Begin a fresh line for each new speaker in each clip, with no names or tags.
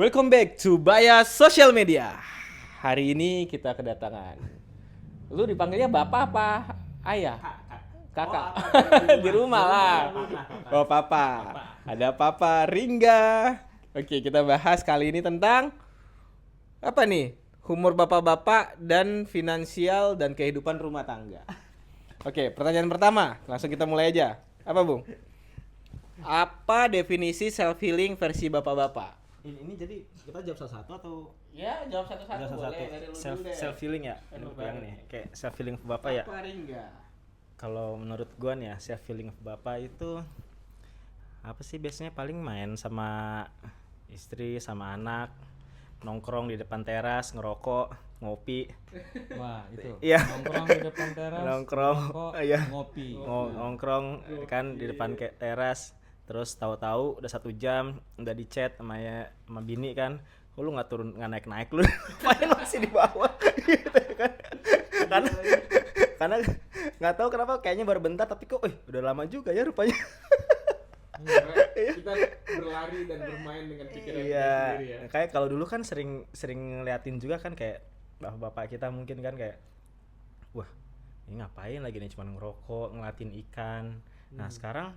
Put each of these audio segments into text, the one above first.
Welcome back to Baya Social Media. Hari ini kita kedatangan. Lu dipanggilnya bapak apa ayah? Kakak. Di rumah lah. Oh, papa. Ada papa Ringga. Oke, kita bahas kali ini tentang apa nih? Humor bapak-bapak dan finansial dan kehidupan rumah tangga. Oke, pertanyaan pertama. Langsung kita mulai aja. Apa, Bung? Apa definisi self healing versi bapak-bapak?
Ini jadi kita jawab satu-satu atau
Ya, jawab satu-satu boleh. Dari lu dulu deh.
self feeling ya? Ini yang nih kayak self feeling bapak ya.
Apa Ringga?
Kalau menurut gua nih ya, self feeling bapak itu apa sih biasanya paling main sama istri sama anak, nongkrong di depan teras, ngerokok, ngopi.
Wah itu
Iya.
nongkrong di depan teras,
Nongkrong,
ngerokok,
iya.
ngopi.
Nongkrong kan di depan teras, terus tahu-tahu udah 1 jam udah di chat sama bini kan, kok lu nggak naik lu main masih di bawah gitu kan, karena nggak tahu kenapa kayaknya baru bentar tapi kok udah lama juga ya rupanya.
Kita berlari dan bermain dengan pikiran kita
Iya,
sendiri ya.
kayak kalau dulu kan sering ngeliatin juga kan kayak bapak kita mungkin kan kayak, wah ini ngapain lagi nih cuman ngerokok ngeliatin ikan. Nah sekarang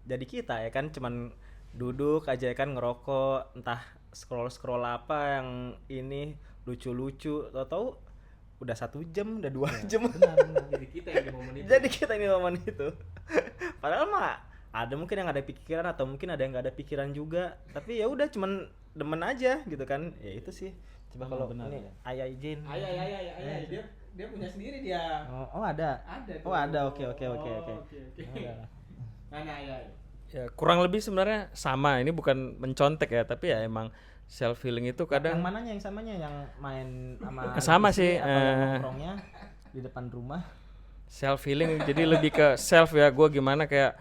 jadi kita ya kan cuman duduk aja kan ngerokok, entah scroll apa yang ini lucu-lucu, tahu udah 1 jam udah 2 jam.
Benar.
Jadi kita yang di momen itu.
Jadi kita ini momen itu. Padahal mah ada mungkin yang ada pikiran atau mungkin ada yang nggak ada pikiran juga, tapi ya udah cuman demen aja gitu kan. Ya itu sih. Coba kalau
benar,
ini
ya.
Ayah izin.
Ayah, dia punya sendiri dia.
Oh ada.
Ada tuh.
Oh ada. Oke.
Oke.
Ada.
Mana ayah?
Ya kurang lebih sebenarnya sama. Ini bukan mencontek ya, tapi ya emang self healing itu
Yang
kadang
mananya yang samanya yang main sama
Sama
istri
sih,
atau yang nongkrongnya di depan rumah.
self healing jadi lebih ke self ya. Gue gimana kayak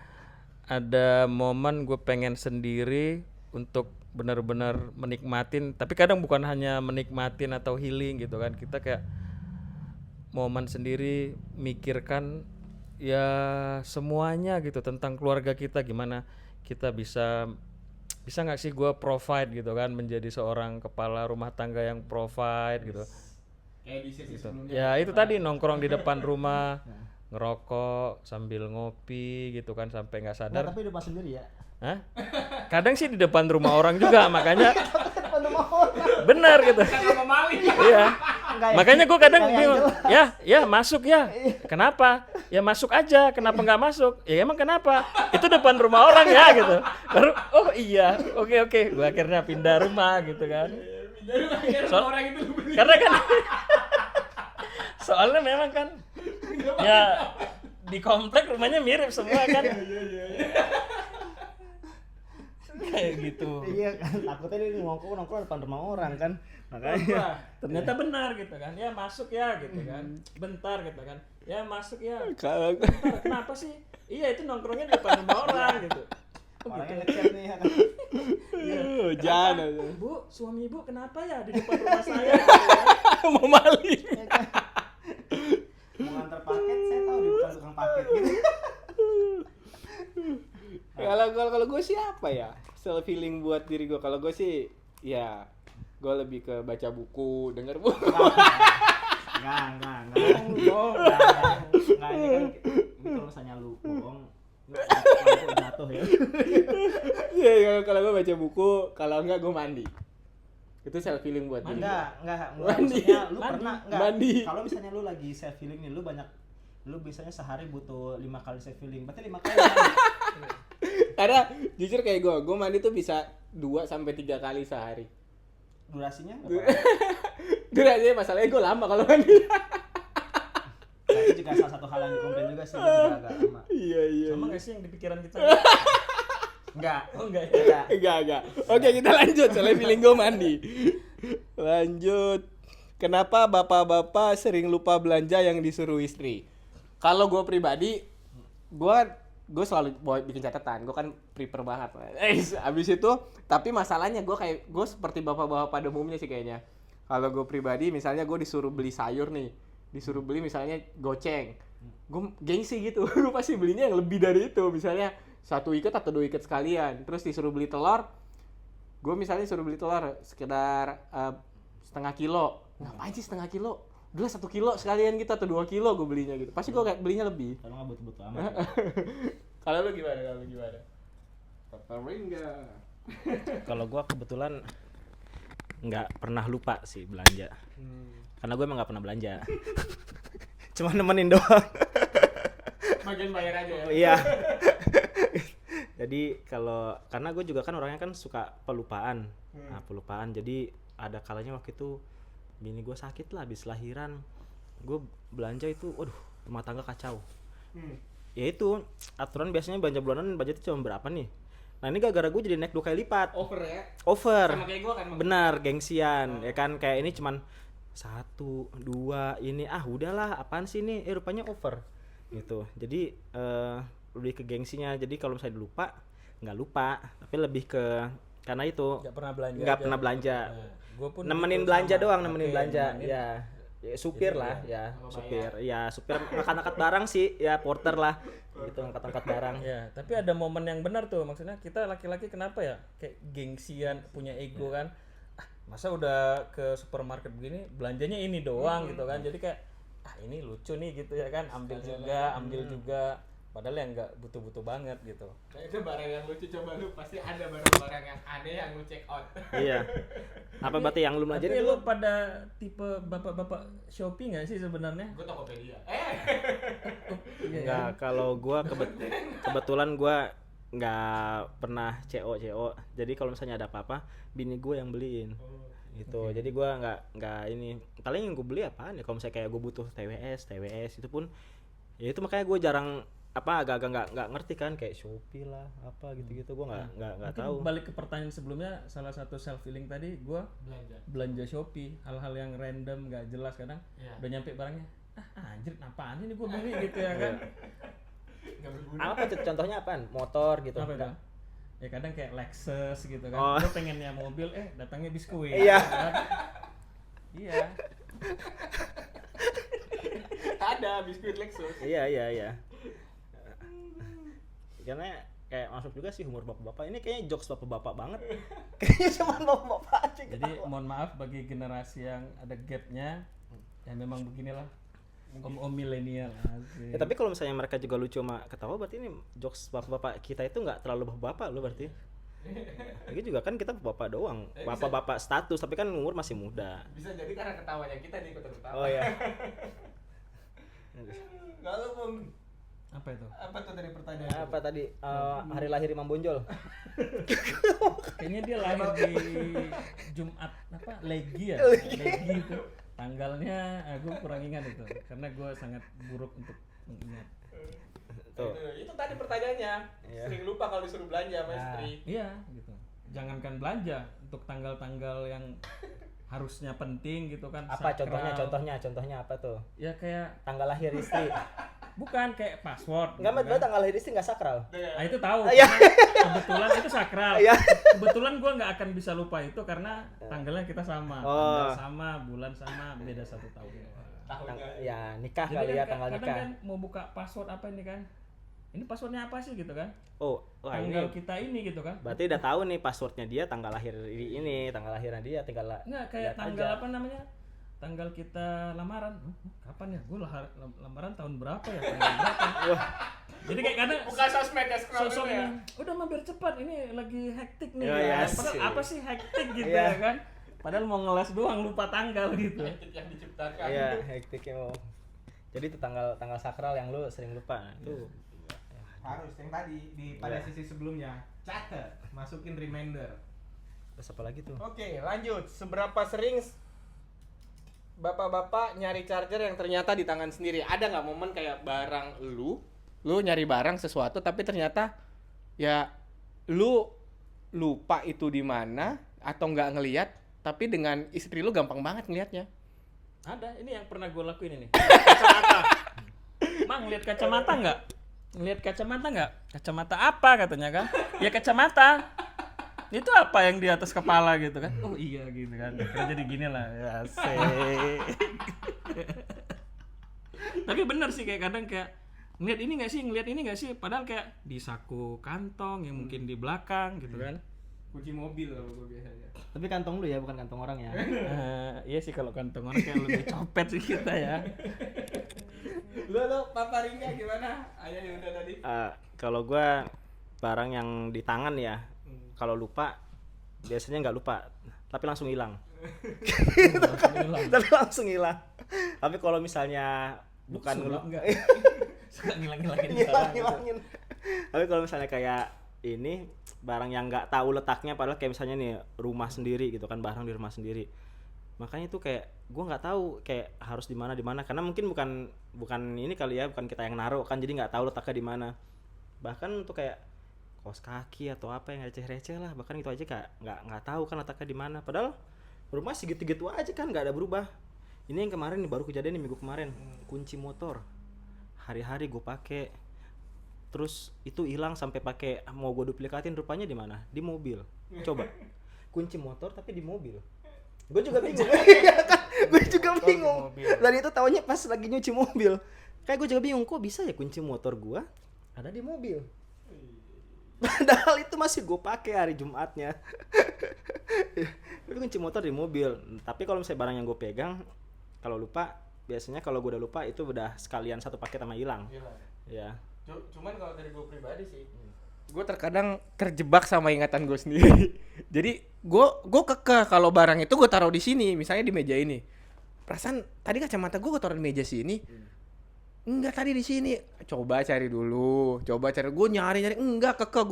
ada momen gue pengen sendiri untuk benar-benar menikmatin, tapi kadang bukan hanya menikmatin atau healing gitu kan, kita kayak momen sendiri mikirkan ya semuanya gitu tentang keluarga kita, gimana kita bisa nggak sih gue provide gitu kan, menjadi seorang kepala rumah tangga yang provide gitu.
Kayak di sesi
Gitu.
sebelumnya.
Ya itu tadi nongkrong di depan rumah, ngerokok sambil ngopi gitu kan sampai nggak
Nah,
sadar.
tapi di rumah sendiri ya.
Hah? Kadang sih di depan rumah orang juga, makanya
Depan rumah orang.
benar gitu.
Sama maling.
Iya.
Enggak ya?
Makanya gue kadang
Enggak yang
bingung.
jelas.
Ya masuk ya. Kenapa? Ya masuk aja. Kenapa nggak masuk? Ya emang kenapa? Itu depan rumah orang ya gitu. Baru oh iya. Oke. Gue akhirnya pindah rumah gitu kan.
Orang itu lu beli.
Karena kan soalnya memang kan ya di komplek rumahnya mirip semua kan. Kayak gitu.
Iya kan, takutnya dia nongkrong depan rumah orang kan. Makanya
Ternyata benar gitu kan. Ya masuk ya gitu kan. Bentar gitu kan. Ya masuk ya.
Kalau
Bentar, kenapa sih? Iya itu nongkrongnya di depan rumah orang gitu. Oh,
orangnya
gitu.
ngechat nih ya kan.
jangan
Bu, suami ibu kenapa ya di depan rumah saya? Gitu kan.
mau maling.
Mau nganter paket, saya tahu di depan tukang paket gitu.
Kalau gue sih apa ya? Self healing buat diri gue. Kalau gue sih ya gue lebih ke baca buku, denger buku.
Enggak. Enggak, ini kan kalau misalnya lu bohong, lu jatuh ya.
Iya, kalau gue baca buku, kalau enggak gue mandi. Itu self healing buat diri.
Enggak.
Mandi.
Maksudnya lu
Mandi.
pernah enggak?
Mandi.
Kalau misalnya lu lagi self healing nih, lu biasanya sehari butuh 5 kali self healing. Berarti 5 kali.
Karena jujur kayak gue mandi tuh bisa 2 sampai 3 kali sehari.
Durasinya berapa?
Durasinya masalahnya gue lama kalau mandi.
Nah, itu juga salah satu hal yang dikomplain juga sih, gua juga agak lama.
Iya.
Sama nggak sih yang di pikiran kita?
Enggak.
Oh enggak ya.
Enggak.
Enggak. Oke, kita lanjut. Soalnya feeling gue mandi. Lanjut. Kenapa bapak-bapak sering lupa belanja yang disuruh istri? Kalau gue pribadi, gue selalu bikin catatan. Gue kan prepare banget. Abis itu, tapi masalahnya gue seperti bapak-bapak pada umumnya sih kayaknya. Kalau gue pribadi, misalnya gue disuruh beli sayur nih, disuruh beli misalnya goceng, gue gengsi gitu. Gue pasti belinya yang lebih dari itu. Misalnya 1 ikat atau 2 ikat sekalian. Terus disuruh beli telur, Gue misalnya suruh beli telur sekedar setengah kilo. Ngapain sih setengah kilo? Udah 1 kilo sekalian gitu atau 2 kilo gue belinya gitu. Pasti gue kayak belinya lebih.
Kalau nggak butuh-butuh amat.
Kalau lu gimana? Papa Ringa.
Kalau gue kebetulan nggak pernah lupa sih belanja. Karena gue emang nggak pernah belanja. Cuma nemenin doang.
Bagian bayar aja ya.
Iya. Jadi karena gue juga kan orangnya kan suka pelupaan. Nah, pelupaan. Jadi ada kalanya waktu itu bini gue sakit lah habis lahiran. Gue belanja itu, waduh, rumah tangga kacau. Ya itu, aturan biasanya belanja bulanan budgetnya cuma berapa nih? Nah, ini gara-gara gue jadi naik 2 kali lipat.
Over ya.
Over.
Sama kayak gue kan.
Benar, gengsian. Ya kan kayak ini cuman 1, 2 ini udahlah apaan sih ini rupanya over gitu. Jadi lebih ke gengsinya. Jadi kalau misalnya lupa nggak lupa, tapi lebih ke karena itu nggak pernah belanja.
Gua pun
Nemenin
gitu
belanja
sama.
doang, nemenin
Oke,
belanja.
nemenin.
Ya supir
Jadi
lah ya,
sama
supir. Ya supir angkat-angkat barang sih, ya porter lah. Gitu angkat-angkat barang.
Ya, tapi ada momen yang benar tuh. Maksudnya kita laki-laki kenapa ya kayak gengsian, punya ego kan. Masa udah ke supermarket begini belanjanya ini doang gitu kan. Jadi kayak ini lucu nih gitu ya kan. Ambil juga. Padahal yang nggak butuh-butuh banget gitu.
Nah, itu barang yang lucu, coba lu pasti ada barang-barang yang aneh yang lu check out.
Iya. Apa berarti yang lu belajarin
Tapi
itu?
lu pada tipe bapak-bapak Shopee nggak sih sebenarnya?
Gue Tokopedia.
Enggak, kalau gua kebetulan gua nggak pernah CO. Jadi kalau misalnya ada apa-apa, bini gua yang beliin. Gitu. Jadi gua nggak ini. Paling yang gua beli apaan ya? Kalau misalnya kayak gua butuh TWS itu pun ya itu makanya gua jarang agak-agak nggak ngerti kan kayak Shopee lah apa gitu-gitu gua nggak tahu.
Balik ke pertanyaan sebelumnya, salah satu self feeling tadi gua belanja Shopee, hal-hal yang random nggak jelas kadang udah nyampe barangnya anjir apaan ini gua beli gitu ya kan.
Apa contohnya apaan? Motor gitu.
Apa itu? Ya kadang kayak Lexus gitu kan.
Oh.
Gua pengennya mobil datangnya biskuit.
Iya.
gitu kan. Iya.
Ada biskuit Lexus.
Iya. Karena kayak masuk juga sih humor bapak-bapak ini kayaknya jokes bapak-bapak banget. Kayaknya cuma bapak-bapak aja.
Jadi mohon maaf bagi generasi yang ada gapnya, ya memang beginilah om milenial.
Ya, tapi kalau misalnya mereka juga lucu sama ketawa berarti ini jokes bapak-bapak kita itu nggak terlalu bapak-bapak lo berarti. Lagi juga kan kita bapak doang, bapak-bapak status tapi kan umur masih muda.
Bisa jadi karena ketawanya kita nih ikutan ketawa.
Oh ya.
Kalau Bung,
Apa itu?
apa tuh dari pertanyaan?
Apa tadi hari lahir Imam Bonjol?
Kayaknya dia lahir di Jumat Legi ya? Legi itu. Tanggalnya gue kurang ingat itu karena gue sangat buruk untuk mengingat.
Tuh.
Itu tadi pertanyaannya.
Iya.
Sering lupa kalau disuruh belanja sama istri.
Iya gitu. Jangankan belanja untuk tanggal-tanggal yang harusnya penting gitu kan.
Apa
sakral.
contohnya apa tuh?
Ya kayak
Tanggal lahir istri.
bukan kayak password.
Enggak,
gitu
berarti tanggal lahir istri enggak sakral.
Nah itu tahu.
Iya.
Karena kebetulan itu sakral.
Iya.
Kebetulan gue nggak akan bisa lupa itu karena tanggalnya kita sama,
Oh.
tanggal sama, bulan sama, beda 1 tahun.
Ya nikah
Jadi
kali ya
kan
tanggal
kadang
nikah.
kan mau buka password apa ini kan? Ini passwordnya apa sih gitu kan?
Oh, wah
Tanggal
ini
kita ini gitu kan?
berarti udah tahu nih passwordnya dia tanggal lahir ini, tanggal lahirnya dia tinggal
Nggak kayak
lihat
tanggal
aja.
apa namanya? Tanggal kita lamaran. Kapan ya? Gue lamaran tahun berapa ya? Tanggal berapa?
Wah,
Jadi kayak kadang
Buka sosmed ya, scroll dulu
sosok
ya.
udah mampir cepat ini lagi hektik nih.
Oh,
ya.
iya
Padahal
sih.
apa sih hektik gitu
Iya.
ya kan? Padahal mau ngeles doang lupa tanggal gitu.
Hektik yang diciptakan.
iya hektiknya mau. Jadi itu tanggal sakral yang lu sering lupa. Itu
Harus yang tadi pada
Iya.
sesi sebelumnya. Catat, masukin reminder.
terus apa lagi tuh?
Oke, lanjut. Seberapa sering bapak-bapak nyari charger yang ternyata di tangan sendiri? Ada nggak momen kayak barang lu nyari barang sesuatu tapi ternyata ya lu lupa itu di mana atau nggak ngelihat, tapi dengan istri lu gampang banget ngelihatnya.
Ada, ini yang pernah gue lakuin ini. Kacamata. Mang, lihat kacamata nggak? Ngelihat kacamata nggak? Kacamata apa katanya kan? Ya kacamata. Itu apa yang di atas kepala gitu kan? Oh iya gitu kan. Akhirnya jadi gini lah. Ya, asik. Tapi bener sih kayak kadang kayak ngeliat ini nggak sih? Padahal kayak di saku kantong yang mungkin di belakang gitu kan.
Kunci mobil kalau gue biasanya.
Tapi kantong lu ya, bukan kantong orang ya.
Iya sih kalau kantong orang kayak lebih copet sih kita ya.
Lo paparinnya gimana? Ayah yang udah tadi.
Kalau gua barang yang di tangan ya, kalau lupa biasanya nggak lupa, tapi langsung hilang. Tapi langsung hilang. Tapi kalau misalnya bukan
enggak. Suka ngilang-ngilangin
ngilangin. Tapi kalau misalnya kayak ini barang yang nggak tahu letaknya, padahal kayak misalnya nih rumah sendiri gitu kan, barang di rumah sendiri. Makanya tuh kayak gue nggak tahu kayak harus di mana karena mungkin bukan ini kali ya, bukan kita yang naruh kan, jadi nggak tahu letaknya di mana. Bahkan untuk kayak kaos kaki atau apa yang receh-receh lah, bahkan itu aja kayak nggak tahu kan letaknya di mana. Padahal rumah segitu-gitu aja kan, nggak ada berubah. Ini yang kemarin nih baru kejadian nih minggu kemarin, kunci motor hari-hari gue pakai, terus itu hilang sampai pakai mau gue duplikatin, rupanya di mana? Di mobil. Coba kunci motor tapi di mobil. Gue juga bingung. Gue juga bingung. Dan itu taunya pas lagi nyuci mobil. Kayak gue juga bingung, kok bisa ya kunci motor gue ada di mobil. Padahal itu masih gue pakai hari Jumatnya. Tapi kunci motor di mobil. Tapi kalau misalnya barang yang gue pegang, kalau lupa, biasanya kalau gue udah lupa itu udah sekalian satu paket sama hilang. Ya.
Cuman kalau dari gue pribadi sih, gue terkadang terjebak sama ingatan gue sendiri. Jadi gue kekeh kalau barang itu gue taruh di sini, misalnya di meja ini. Perasaan tadi kacamata gue taruh di meja sini. Enggak, tadi di sini. Coba cari dulu. Gue nyari. Enggak, kekeh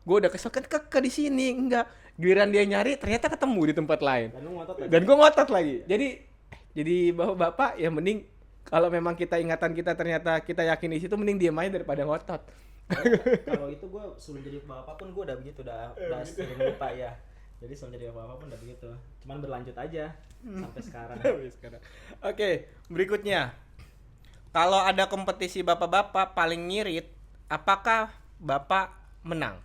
gue udah kesel kan, kekeh di sini. Enggak. Giliran dia nyari ternyata ketemu di tempat lain. Dan gue ngotot lagi. Jadi bapak-bapak ya mending kalau memang ingatan kita ternyata kita yakin di situ, mending diam aja daripada ngotot.
Kalau itu gue sebelum jadi bapak pun gue udah begitu, udah sering lupa ya. Jadi sebelum jadi bapak pun udah begitu. Cuman berlanjut aja sampai sekarang.
Oke, berikutnya. Kalau ada kompetisi bapak-bapak paling ngirit, apakah bapak menang?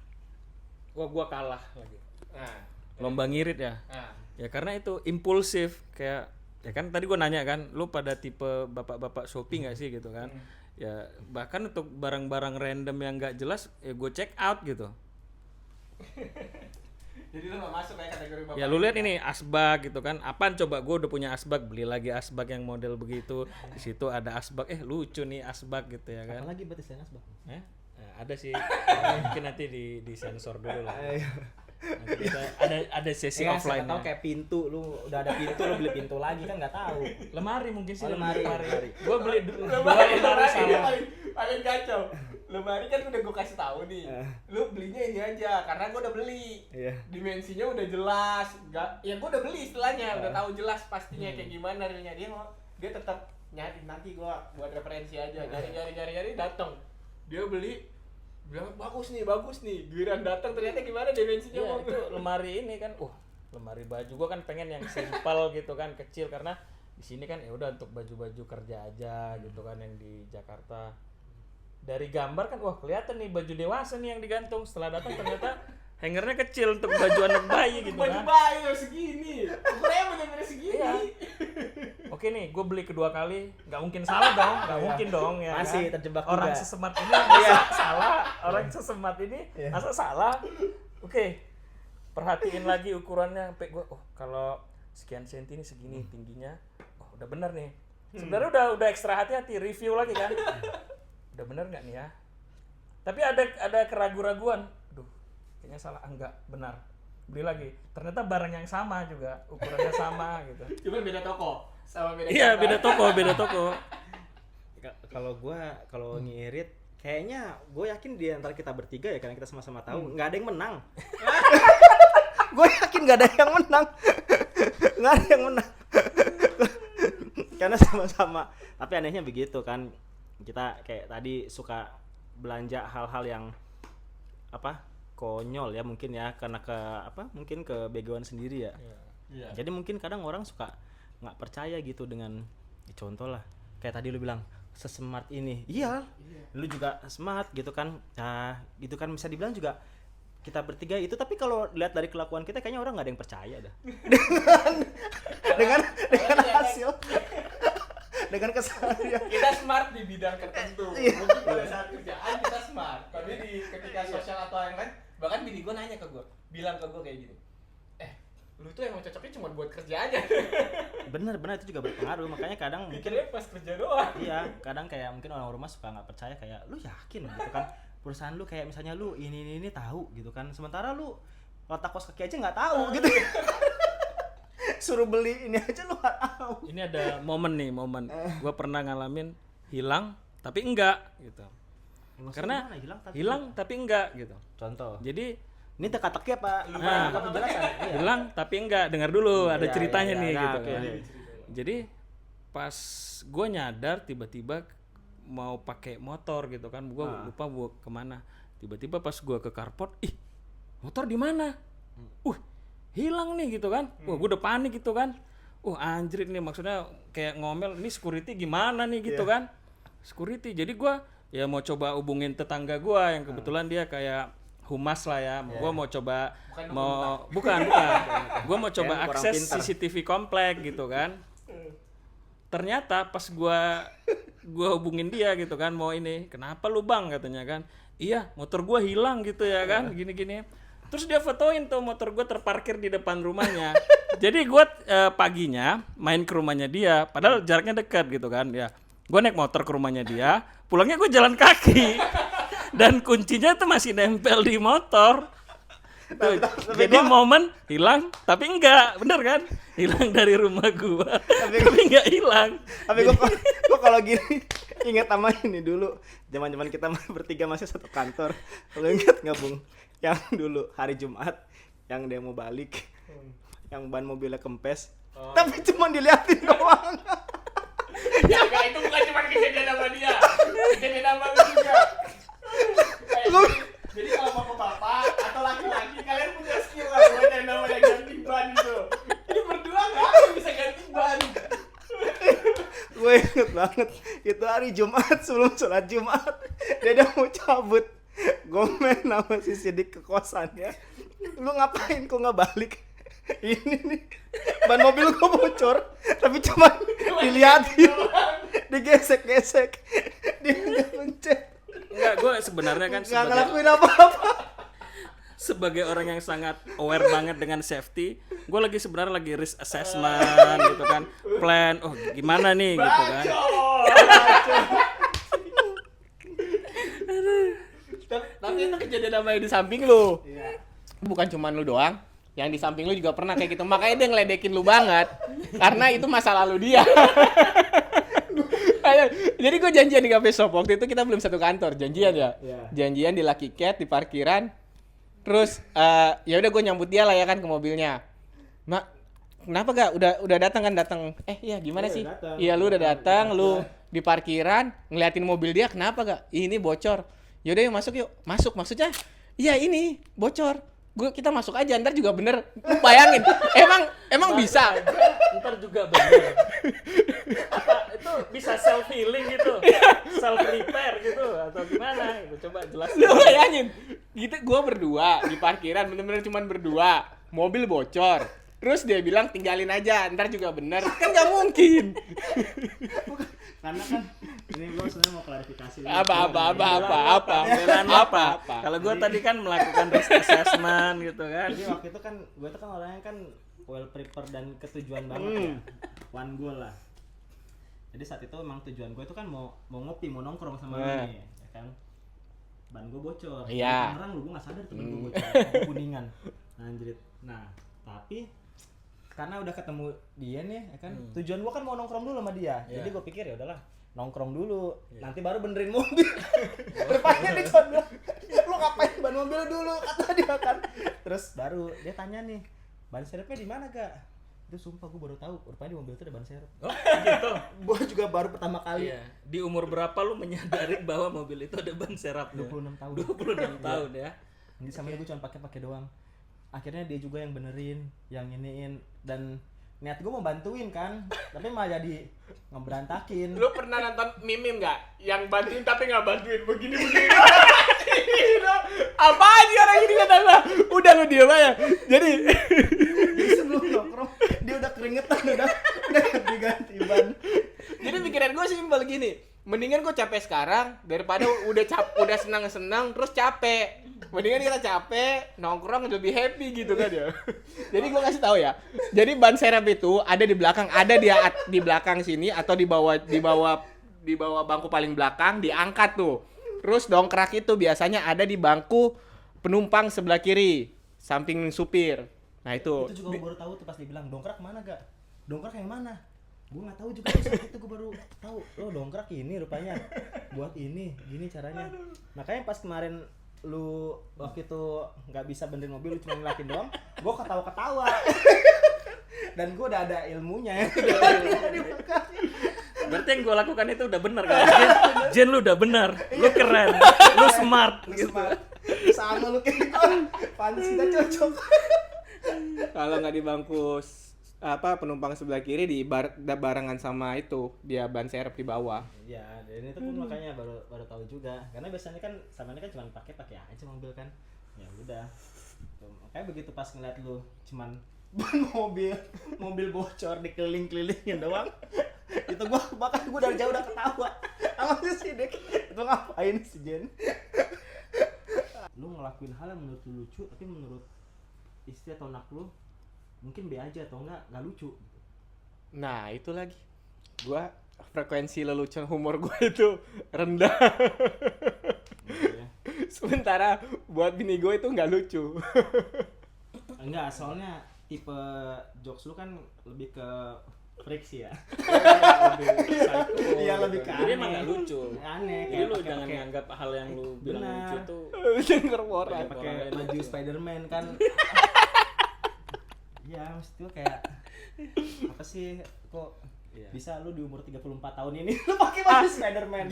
Wah, gua kalah lagi.
Nah,
Lomba ngirit ya.
nah.
Ya karena itu impulsif, kayak ya kan tadi gua nanya kan, lu pada tipe bapak-bapak shopping nggak sih gitu kan? Ya bahkan untuk barang-barang random yang nggak jelas, ya gue check out gitu.
Jadi lu nggak masuk kayak kategori bapak.
Ya lu lihat ini asbak gitu kan, apaan coba, gue udah punya asbak, beli lagi asbak yang model begitu. Di situ ada asbak, lucu nih asbak gitu ya kan.
Apalagi batas yang asbak.
Ada sih, mungkin nanti di sensor dulu lah. Nanti kita ada sesi offline.
Tahu kayak pintu, lu udah ada pintu, lu beli pintu lagi kan nggak tahu.
Lemari mungkin sih.
Lemari.
Gue beli dua lemari sama.
Paling kacau. Lemari kan udah gue kasih tahu nih. Lu belinya ini aja karena gue udah beli. Dimensinya udah jelas. Ya gue udah beli istilahnya, udah tahu jelas pastinya kayak gimana realnya. Dia tetap nyari, nanti gue buat referensi aja. Nyari datang. Dia beli, bilang bagus nih. Giliran datang ternyata gimana dimensinya.
Iya, itu lemari ini kan, lemari baju gua kan pengen yang simpel gitu kan, kecil, karena di sini kan ya udah untuk baju-baju kerja aja gitu kan, yang di Jakarta. Dari gambar kan kelihatan nih baju dewasa nih yang digantung, setelah datang ternyata hangernya kecil untuk baju anak bayi gitu
baju
kan.
Baju bayi yang segini. Ukurannya bener-bener segini.
Iya. Oke nih, gue beli kedua kali, nggak mungkin salah dong, nggak mungkin dong ya.
Masih
kan?
terjebak
Orang
juga.
sesemat ini masa salah, orang sesemat ini masa salah. Oke, perhatiin lagi ukurannya, sampai gue, kalau sekian senti ini segini tingginya, udah bener nih. Sebenarnya udah ekstra hati-hati, review lagi kan, udah bener nggak nih ya? Tapi ada keraguan-raguan, kayaknya salah, enggak benar. Beli lagi, ternyata barang yang sama juga, ukurannya sama gitu.
Cuma beda toko. Sama beda.
Iya, beda toko.
Kalau ngirit, kayaknya gue yakin di antara kita bertiga ya, karena kita sama-sama tahu nggak ada yang menang. Gue yakin nggak ada yang menang. Nggak ada yang menang. Karena sama-sama. Tapi anehnya begitu kan, kita kayak tadi suka belanja hal-hal yang konyol ya mungkin ya, karena mungkin kebegoan sendiri ya.
Iya.
Jadi mungkin kadang orang suka nggak percaya gitu dengan contoh lah, kayak tadi lu bilang sesmart ini, iya. Lu juga smart gitu kan. Nah gitu kan, bisa dibilang juga kita bertiga itu, tapi kalau lihat dari kelakuan kita kayaknya orang nggak ada yang percaya dah. dengan hasil dengan kesalahan
Kita smart di bidang tertentu. Mungkin pada saat kerjaan kita smart, tapi ketika sosial atau yang lain, bahkan bini gue nanya ke gue, bilang bilang ke gue kayak gini, lu tuh emang cocoknya cuma buat kerja aja.
Bener itu juga berpengaruh, makanya kadang mungkin
Mikirnya pas kerja doang.
iya, kadang kayak mungkin orang rumah suka nggak percaya, kayak lu yakin gitu kan perusahaan lu kayak misalnya lu ini tahu gitu kan, sementara lu letak kos kaki aja nggak tahu gitu. Suruh beli ini aja lu nggak tahu.
Ini ada momen gue pernah ngalamin hilang tapi enggak gitu.
Maksudnya
Karena
gimana,
hilang tapi enggak gitu.
contoh
Jadi
ini teka-teki apa apa penjelasan? Iya.
hilang tapi enggak, dengar dulu ada
Iya,
ceritanya
iya,
nih
iya.
gitu
Nah,
kan.
oke.
Jadi pas gue nyadar tiba-tiba mau pakai motor gitu kan, gue lupa gue kemana. Tiba-tiba pas gue ke carport, motor di mana? Hilang nih gitu kan. Wah, gue udah panik gitu kan. Anjrit nih, maksudnya kayak ngomel, ini security gimana nih gitu kan. Security. Jadi gue ya mau coba hubungin tetangga gue yang kebetulan dia kayak humas lah ya. Gue mau coba bukan. Gue mau coba
Kurang
akses
pintar.
CCTV komplek gitu kan. Ternyata pas gua hubungin dia gitu kan, mau ini, kenapa lu bang katanya kan, iya motor gua hilang gitu ya kan, gini-gini. Terus dia fotoin tuh motor gua terparkir di depan rumahnya. Jadi gua paginya main ke rumahnya dia, padahal jaraknya dekat gitu kan ya. Gua naik motor ke rumahnya dia, pulangnya gua jalan kaki. Dan kuncinya tuh masih nempel di motor. Tuh, jadi momen hilang tapi enggak, bener kan? Hilang dari rumah gua tapi enggak hilang.
Tapi gua kalau gini ingat sama ini dulu zaman kita bertiga masih satu kantor. Kalau ingat nggak Bung, yang dulu hari Jumat yang dia mau balik, yang ban mobilnya kempes, tapi cuma diliatin doang.
Ya enggak, itu bukan cuma kejadian sama dia. Kejadian sama lu juga. Jadi kalau bapak-bapak atau laki-laki, kalian punya skill lah buat yang namanya ganti ban itu. Ini berdua nggak ada yang bisa ganti ban.
Gue inget banget itu hari Jumat sebelum sholat Jumat, dia udah mau cabut. Gue main sama si Sidik ke kosannya. Lu ngapain kok nggak balik? Ini nih ban mobil gue bocor, tapi cuma diliatin, digesek-gesek, dipencet.
Enggak, gue sebenarnya kan
Nggak ngelakuin apa-apa.
sebagai orang yang sangat aware banget dengan safety, gue sebenarnya lagi risk assessment gitu kan, plan, gimana nih gitu kan.
Tapi itu kejadian sama yang di samping lu. Bukan cuma lu doang, yang di samping lu juga pernah kayak gitu. Makanya dia ngeledekin lu banget, karena itu masa lalu dia. Jadi gue janjian di Cafe Shop. Waktu itu kita belum satu kantor, janjian ya. Janjian di Lucky Cat di parkiran. Terus ya udah gue nyambut dia lah ya kan ke mobilnya. Mak, kenapa gak? Udah datang kan datang. Iya gimana sih? Iya lu udah datang, lu di parkiran ngeliatin mobil dia, kenapa gak? Ini bocor. Yaudah yuk masuk yuk. Masuk maksudnya? Iya ini bocor. Kita masuk aja, ntar juga bener. Lu bayangin, emang bisa.
Ntar juga bener. Apa itu bisa self healing gitu, self repair gitu atau gimana? Gitu. Coba jelasin.
Lu bayangin, gitu gua berdua di parkiran, bener-bener cuman berdua, mobil bocor. Terus dia bilang tinggalin aja, ntar juga bener. Kan nggak mungkin.
Karena kan ini gue sebenarnya mau klarifikasi.
Apa?
Kalau gue tadi kan melakukan risk assessment gitu kan.
Jadi waktu itu kan gue tuh kan orangnya kan well prepared dan ketujuan banget ya. One goal lah. Jadi saat itu emang tujuan gue itu kan mau ngopi, mau nongkrong sama ini ya kan. Ban gue bocor.
Iya.
Orang lu gue enggak sadar tuh ban gue bocor di Kuningan. Anjrit. Nah, tapi karena udah ketemu dia nih ya kan, tujuan gua kan mau nongkrong dulu sama dia. Jadi gua pikir ya udahlah nongkrong dulu, nanti baru benerin mobil. Rupanya dia cuma bilang, lu ngapain ban mobil dulu, kata dia kan. Terus baru dia tanya nih, ban serepnya di mana Kak? Itu sumpah gua baru tahu, rupanya di mobil itu ada ban serep.
Oh gitu.
Gua juga baru pertama kali.
Iya. Di umur berapa lu menyadari bahwa mobil itu ada ban serepnya?
26 tahun.
26 tahun ya.
Jadi sama dia gua cuma pakai doang. Akhirnya dia juga yang benerin, yang iniin, dan niat gue mau bantuin kan, tapi malah jadi ngeberantakin.
Lu pernah nonton meme nggak? Yang bantuin tapi nggak bantuin begini. Apa aja orang ini kata gua? Udah lu diem aja. Jadi
Sebelum nongkrong dia udah keringetan, udah ganti ban.
Jadi pikiran gue simpel gini, mendingan gue capek sekarang daripada udah senang-senang terus capek. Mendingan kita capek, nongkrong lebih happy gitu kan ya. Jadi gua kasih tahu ya. Jadi ban serep itu ada di belakang, ada di belakang sini atau di bawah bangku paling belakang, diangkat tuh. Terus dongkrak itu biasanya ada di bangku penumpang sebelah kiri, samping supir. Nah itu.
Itu juga gue baru tahu tuh pas dia bilang dongkrak mana gak? Dongkrak yang mana? Gue nggak tahu juga saat itu gue baru tahu. Oh dongkrak ini rupanya buat ini, gini caranya. Makanya pas kemarin lu waktu itu nggak bisa benerin mobil, lu cuma ngelakin doang, gue ketawa-ketawa. Dan gue udah ada ilmunya.
Berarti yang gue lakukan itu udah benar kan? Jen lu udah benar, lu keren, lu smart.
Gitu. Sama lu kayak gitu. Pantes kita cocok.
Kalau nggak di bangku penumpang sebelah kiri barengan sama itu dia ban serep di bawah.
Ya, dan itu pun makanya baru tahu juga. Karena biasanya kan sama ini kan cuma pakai aja mobil kan. Ya udah. Tuh, makanya begitu pas ngeliat lu cuman ban mobil bocor dikeliling-kelilingin doang. Itu gua dari jauh udah ketawa. Apa sih Dek? Itu ngapain sih Jen? Lu ngelakuin hal yang menurut lu lucu tapi menurut istri atau anak lu mungkin B aja atau enggak lucu.
Nah itu lagi, gua frekuensi lelucon humor gua itu rendah. Sementara buat bini gue itu nggak lucu.
Enggak, soalnya tipe jokes lu kan lebih ke friksi ya.
Lebih psycho.
Iya, lebih ke
Jadi
aneh.
emang gak lucu.
Aneh.
Jadi lu jangan nganggap hal yang lu bilang
Benar.
lucu tuh
Denger orang.
pakai baju Spider-Man kan. Iya, maksud gue kayak apa sih kok
Iya.
bisa lu di umur 34 tahun ini lu pakai baju Spider-Man.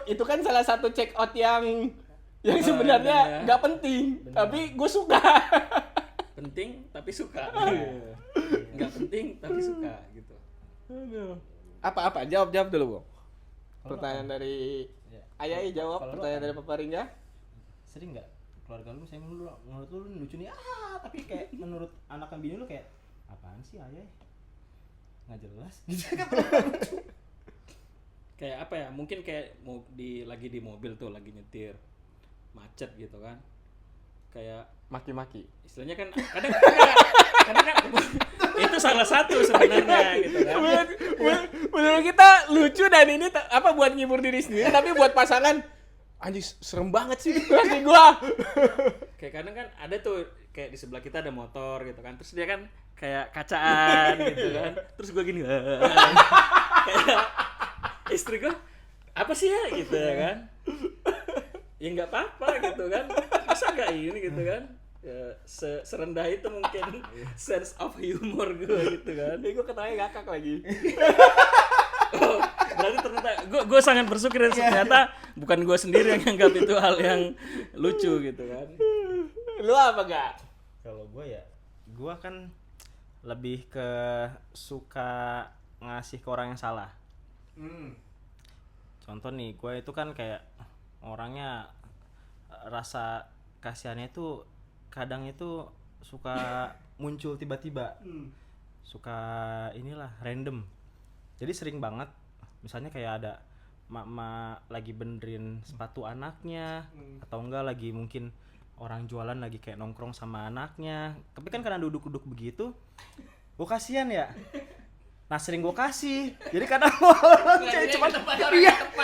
Itu kan salah satu check out yang sebenarnya
bener.
nggak penting,
Bener.
tapi gue suka.
penting tapi suka. Nggak penting tapi suka gitu.
Apa jawab dulu Bang.
Kalau
Pertanyaan dari
Ya.
Ayah jawab,
Kalau lu
pertanyaan
apa?
dari Papa Ringga.
Sering nggak keluarga lu saya menurut lu lucu nih tapi kayak menurut anak dan bini lu kayak apaan sih ayah nggak jelas gitu kan.
Kayak apa ya? Mungkin kayak lagi di mobil tuh lagi nyetir macet gitu kan. Kayak
Maki-maki.
istilahnya kan kadang itu salah satu sebenarnya gitu kan.
Menurut kita lucu dan ini buat ngibur diri sendiri, tapi buat pasangan anjir serem banget sih lagi gua.
Kayak kadang kan ada tuh kayak di sebelah kita ada motor gitu kan. Terus dia kan kayak kacaan gitu kan. Terus gua gini. Kayak istri gua apa sih ya gitu ya kan. Ya nggak apa-apa gitu kan. Masa nggak ini gitu kan. Ya, serendah itu mungkin sense of humor gue gitu kan.
Gue ketanya ngakak lagi.
Oh, berarti ternyata gue sangat bersyukur dan ternyata bukan gue sendiri yang nganggap itu hal yang lucu gitu kan.
Lu apa gak?
Kalau gue kan lebih ke suka ngasih ke orang yang salah. Contoh nih, gue itu kan kayak orangnya rasa kasihannya itu kadang itu suka muncul tiba-tiba, suka inilah random. Jadi sering banget, misalnya kayak ada mak lagi benerin sepatu anaknya, atau enggak lagi mungkin orang jualan lagi kayak nongkrong sama anaknya. Tapi kan karena duduk-duduk begitu, gue kasihan ya. Nah sering gue kasih, jadi kadang orang kayak cuman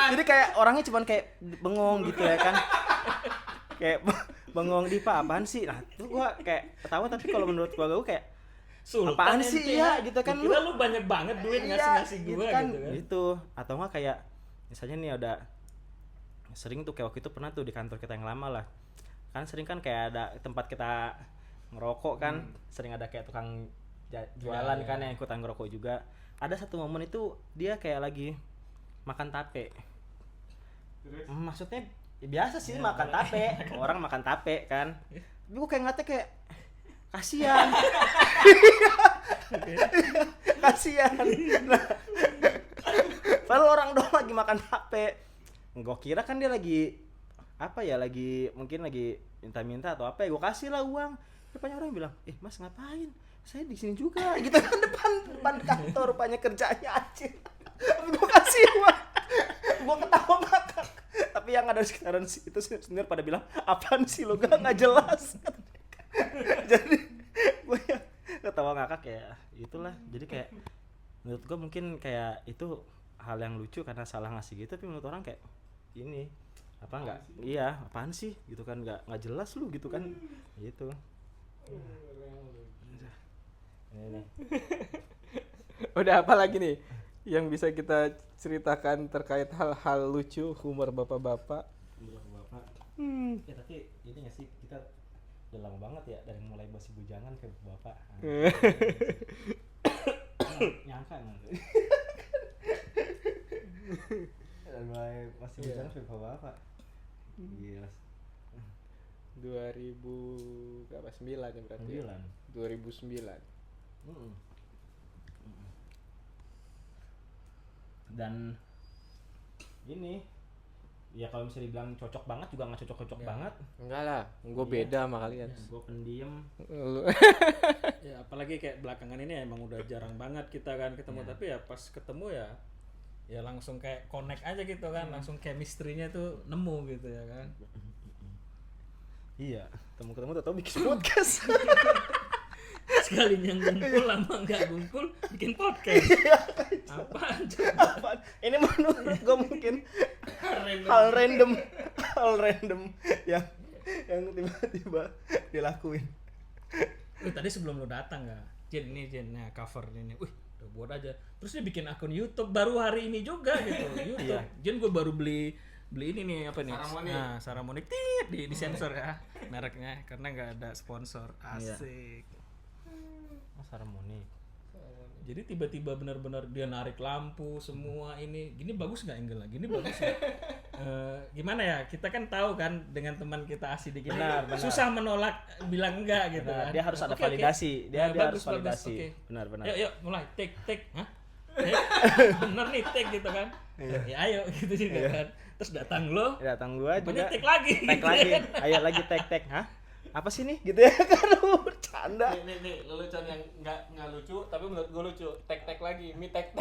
jadi kayak orangnya cuman kayak bengong gitu ya kan, kayak bengong di Pak apaan sih? Nah itu gue kayak ketawa tapi kalau menurut keluarga gue kayak
Sultan
apaan sih ya gitu kan
lu. Lu banyak banget duit ngasih gue gitu kan.
Gitu. Atau enggak kayak misalnya nih ada sering tuh kayak waktu itu pernah tuh di kantor kita yang lama lah. Kan sering kan kayak ada tempat kita ngerokok kan, sering ada kayak tukang jualan kan yang ikutan ngerokok juga. Ada satu momen itu dia kayak lagi makan tape. Maksudnya ya biasa sih makan tape, orang makan tape kan. Tapi gue kayak ngeliatnya kayak kasihan. Kasihan. Nah, padahal orang doang lagi makan tape. Gue kira kan dia lagi apa ya, lagi mungkin lagi minta-minta atau apa ya, gue kasih lah uang. Rupanya orang bilang, mas ngapain? Saya di sini juga, gitu kan depan kantor, rupanya kerjanya aja. Tapi gue kasih uang, gue ketawa ngakak. Tapi ya yang ada di sekitaran itu senior pada bilang apaan sih lo nggak jelas. Jadi gue ya ketawa ngakak kayak itulah. Jadi kayak menurut gue mungkin kayak itu hal yang lucu karena salah ngasih gitu, tapi menurut orang kayak ini apa nggak iya apaan sih gitu kan, nggak jelas lu gitu kan gitu. Ini.
Udah apa lagi nih yang bisa kita ceritakan terkait hal-hal lucu humor bapak-bapak?
Bapak. Ya tapi ini nggak sih kita udah lama banget ya dari mulai masih bujangan ke bapak. Nyangka nanti. Dan mulai masih bujangan ke bapak. Gila.
2009 ya berarti. 2009.
Dan ini ya kalau misalnya dibilang cocok banget juga nggak cocok banget.
Enggak lah, gue beda sama kalian.
Gue pendiam.
Ya apalagi kayak belakangan ini emang udah jarang banget kita kan ketemu, tapi ya pas ketemu ya langsung kayak connect aja gitu kan, langsung chemistry-nya tuh nemu gitu ya kan.
Iya, ketemu atau bikin podcast.
Sekalinya ngumpul lama nggak ngumpul bikin podcast. Apaan coba?
Apaan? Ini menurut gue mungkin hal random yang tiba-tiba dilakuin.
Tadi sebelum lo datang nggak, Jen, nah cover ini, udah buat aja. Terus dia bikin akun YouTube baru hari ini juga gitu, YouTube.
Iya.
Jen gue baru beli ini nih apa nih?
Saramonic.
Nah, Saramonic di sensor ya mereknya karena nggak ada sponsor. Asik.
Saramonic.
Jadi tiba-tiba benar-benar dia narik lampu semua ini. Gini bagus nggak angle lagi? Gini bagus nggak? Gimana ya? Kita kan tahu kan dengan teman kita Asih di gini
Benar.
susah menolak bilang enggak gitu kan.
Dia harus ada
Oke.
validasi. Dia
Bagus,
harus validasi.
oke.
Benar.
Yuk mulai take. Hah? Bener nih take gitu kan. Ya ayo gitu juga kan. Terus datang lo.
Datang gua juga.
Take lagi.
Tag
gitu
lagi.
kan.
Ayo lagi tag. Hah? Apa sih nih? Gitu ya kan bercanda.
Nih lelucon yang nggak lucu tapi menurut gue lucu. Tek lagi, mi tek.